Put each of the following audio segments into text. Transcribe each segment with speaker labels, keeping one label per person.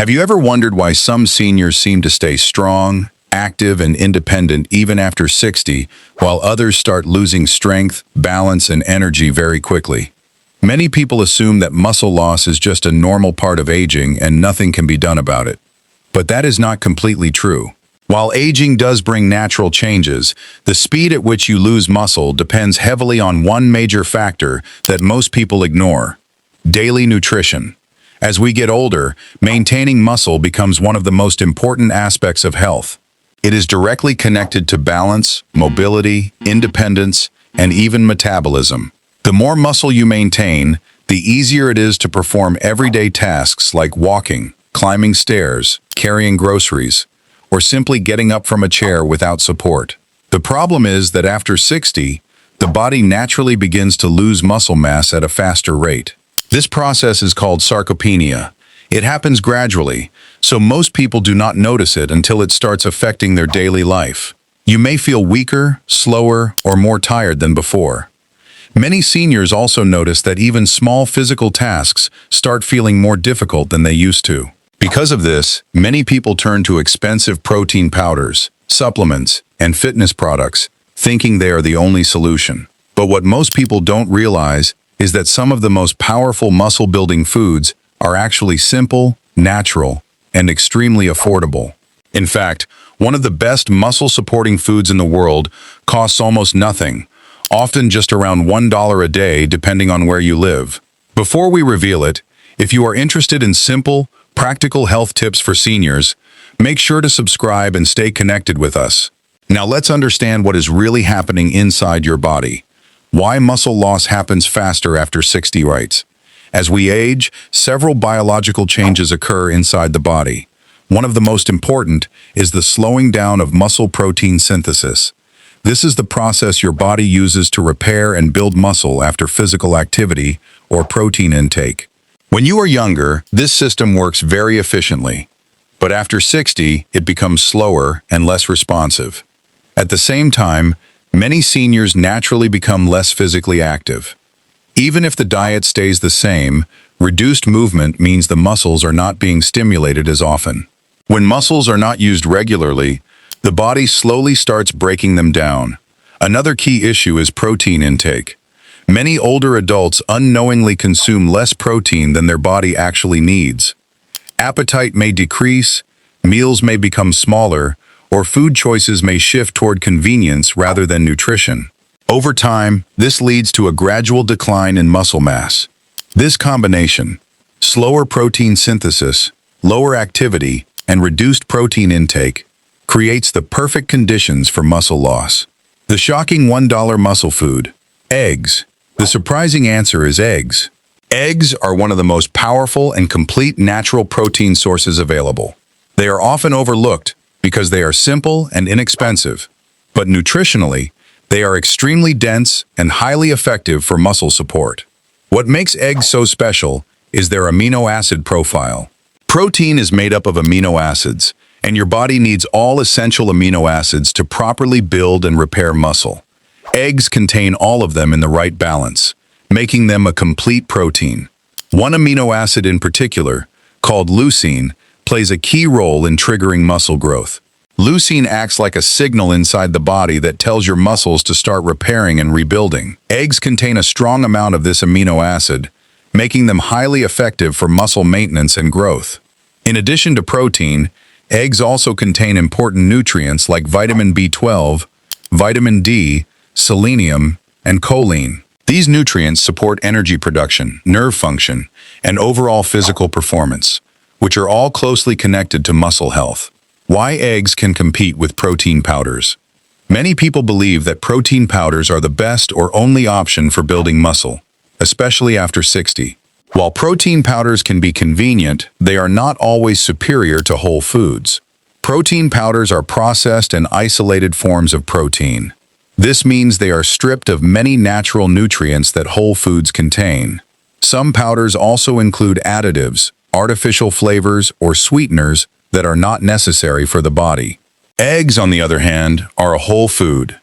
Speaker 1: Have you ever wondered why some seniors seem to stay strong, active, and independent even after 60, while others start losing strength, balance, and energy very quickly? Many people assume that muscle loss is just a normal part of aging and nothing can be done about it. But that is not completely true. While aging does bring natural changes, the speed at which you lose muscle depends heavily on one major factor that most people ignore: daily nutrition. As we get older, maintaining muscle becomes one of the most important aspects of health. It is directly connected to balance, mobility, independence, and even metabolism. The more muscle you maintain, the easier it is to perform everyday tasks like walking, climbing stairs, carrying groceries, or simply getting up from a chair without support. The problem is that after 60, the body naturally begins to lose muscle mass at a faster rate. This process is called sarcopenia. It happens gradually, so most people do not notice it until it starts affecting their daily life. You may feel weaker, slower, or more tired than before. Many seniors also notice that even small physical tasks start feeling more difficult than they used to. Because of this, many people turn to expensive protein powders, supplements, and fitness products, thinking they are the only solution. But what most people don't realize is that some of the most powerful muscle-building foods are actually simple, natural, and extremely affordable. In fact, one of the best muscle-supporting foods in the world costs almost nothing, often just around $1 a day depending on where you live. Before we reveal it, if you are interested in simple, practical health tips for seniors, make sure to subscribe and stay connected with us. Now let's understand what is really happening inside your body. Why muscle loss happens faster after 60 right? As we age, several biological changes occur inside the body. One of the most important is the slowing down of muscle protein synthesis. This is the process your body uses to repair and build muscle after physical activity or protein intake. When you are younger, this system works very efficiently, but after 60, it becomes slower and less responsive. At the same time, many seniors naturally become less physically active. Even if the diet stays the same, reduced movement means the muscles are not being stimulated as often. When muscles are not used regularly, the body slowly starts breaking them down. Another key issue is protein intake. Many older adults unknowingly consume less protein than their body actually needs. Appetite may decrease, meals may become smaller, or food choices may shift toward convenience rather than nutrition. Over time, this leads to a gradual decline in muscle mass. This combination, slower protein synthesis, lower activity, and reduced protein intake, creates the perfect conditions for muscle loss. The shocking $1 muscle food, eggs. The surprising answer is eggs. Eggs are one of the most powerful and complete natural protein sources available. They are often overlooked because they are simple and inexpensive, but nutritionally, they are extremely dense and highly effective for muscle support. What makes eggs so special is their amino acid profile. Protein is made up of amino acids, and your body needs all essential amino acids to properly build and repair muscle. Eggs contain all of them in the right balance, making them a complete protein. One amino acid in particular, called leucine, plays a key role in triggering muscle growth. Leucine acts like a signal inside the body that tells your muscles to start repairing and rebuilding. Eggs contain a strong amount of this amino acid, making them highly effective for muscle maintenance and growth. In addition to protein, eggs also contain important nutrients like vitamin B12, vitamin D, selenium, and choline. These nutrients support energy production, nerve function, and overall physical performance, which are all closely connected to muscle health. Why eggs can compete with protein powders? Many people believe that protein powders are the best or only option for building muscle, especially after 60. While protein powders can be convenient, they are not always superior to whole foods. Protein powders are processed and isolated forms of protein. This means they are stripped of many natural nutrients that whole foods contain. Some powders also include additives, artificial flavors, or sweeteners that are not necessary for the body. Eggs, on the other hand, are a whole food.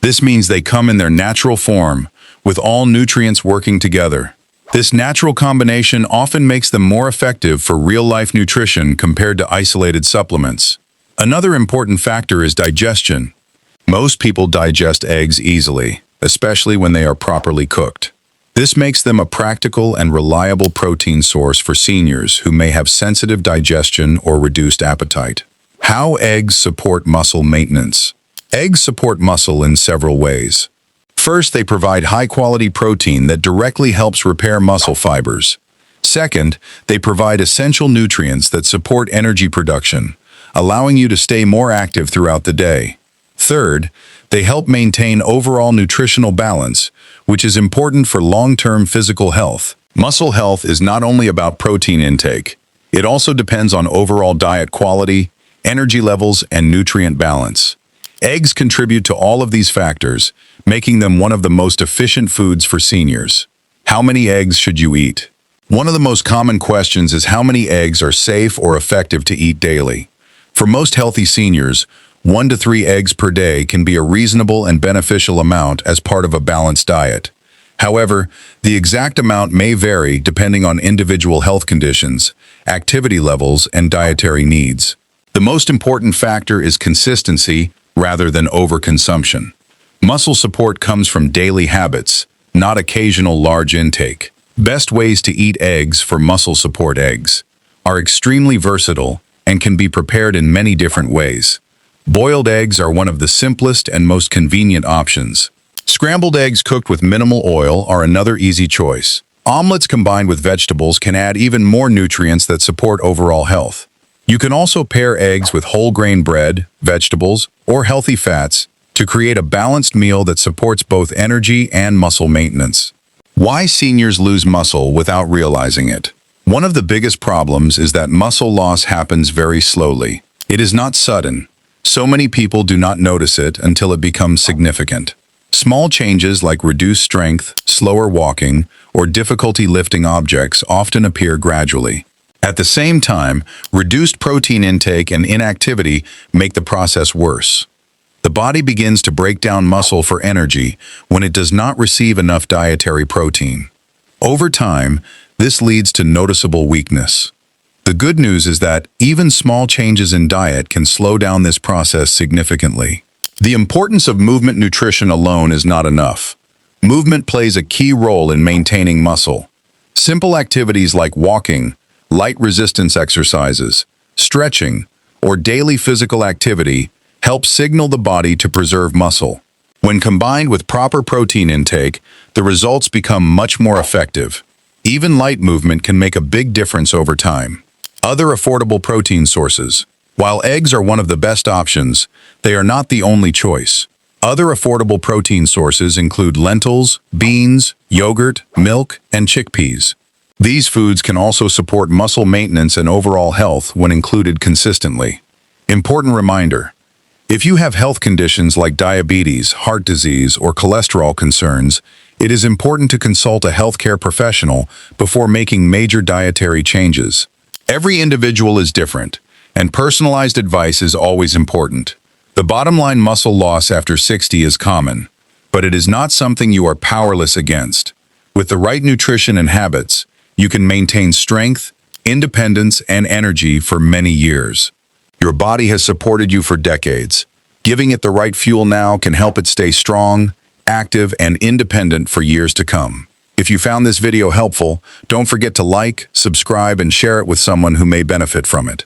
Speaker 1: This means they come in their natural form, with all nutrients working together. This natural combination often makes them more effective for real-life nutrition compared to isolated supplements. Another important factor is digestion. Most people digest eggs easily, especially when they are properly cooked. This makes them a practical and reliable protein source for seniors who may have sensitive digestion or reduced appetite. How eggs support muscle maintenance. Eggs support muscle in several ways. First, they provide high-quality protein that directly helps repair muscle fibers. Second, they provide essential nutrients that support energy production, allowing you to stay more active throughout the day. Third, they help maintain overall nutritional balance, which is important for long-term physical health. Muscle health is not only about protein intake. It also depends on overall diet quality, energy levels, and nutrient balance. Eggs contribute to all of these factors, making them one of the most efficient foods for seniors. How many eggs should you eat? One of the most common questions is how many eggs are safe or effective to eat daily. For most healthy seniors, 1 to 3 eggs per day can be a reasonable and beneficial amount as part of a balanced diet. However, the exact amount may vary depending on individual health conditions, activity levels, and dietary needs. The most important factor is consistency rather than overconsumption. Muscle support comes from daily habits, not occasional large intake. Best ways to eat eggs for muscle support. Eggs are extremely versatile and can be prepared in many different ways. Boiled eggs are one of the simplest and most convenient options. Scrambled eggs cooked with minimal oil are another easy choice. Omelets combined with vegetables can add even more nutrients that support overall health. You can also pair eggs with whole grain bread, vegetables, or healthy fats to create a balanced meal that supports both energy and muscle maintenance. Why seniors lose muscle without realizing it? One of the biggest problems is that muscle loss happens very slowly. It is not sudden. So many people do not notice it until it becomes significant. Small changes like reduced strength, slower walking, or difficulty lifting objects often appear gradually. At the same time, reduced protein intake and inactivity make the process worse. The body begins to break down muscle for energy when it does not receive enough dietary protein. Over time, this leads to noticeable weakness. The good news is that even small changes in diet can slow down this process significantly. The importance of movement nutrition alone is not enough. Movement plays a key role in maintaining muscle. Simple activities like walking, light resistance exercises, stretching, or daily physical activity help signal the body to preserve muscle. When combined with proper protein intake, the results become much more effective. Even light movement can make a big difference over time. Other affordable protein sources. While eggs are one of the best options, they are not the only choice. Other affordable protein sources include lentils, beans, yogurt, milk, and chickpeas. These foods can also support muscle maintenance and overall health when included consistently. Important reminder: if you have health conditions like diabetes, heart disease, or cholesterol concerns, it is important to consult a healthcare professional before making major dietary changes. Every individual is different, and personalized advice is always important. The bottom line: muscle loss after 60 is common, but it is not something you are powerless against. With the right nutrition and habits, you can maintain strength, independence, and energy for many years. Your body has supported you for decades. Giving it the right fuel now can help it stay strong, active, and independent for years to come. If you found this video helpful, don't forget to like, subscribe, and share it with someone who may benefit from it.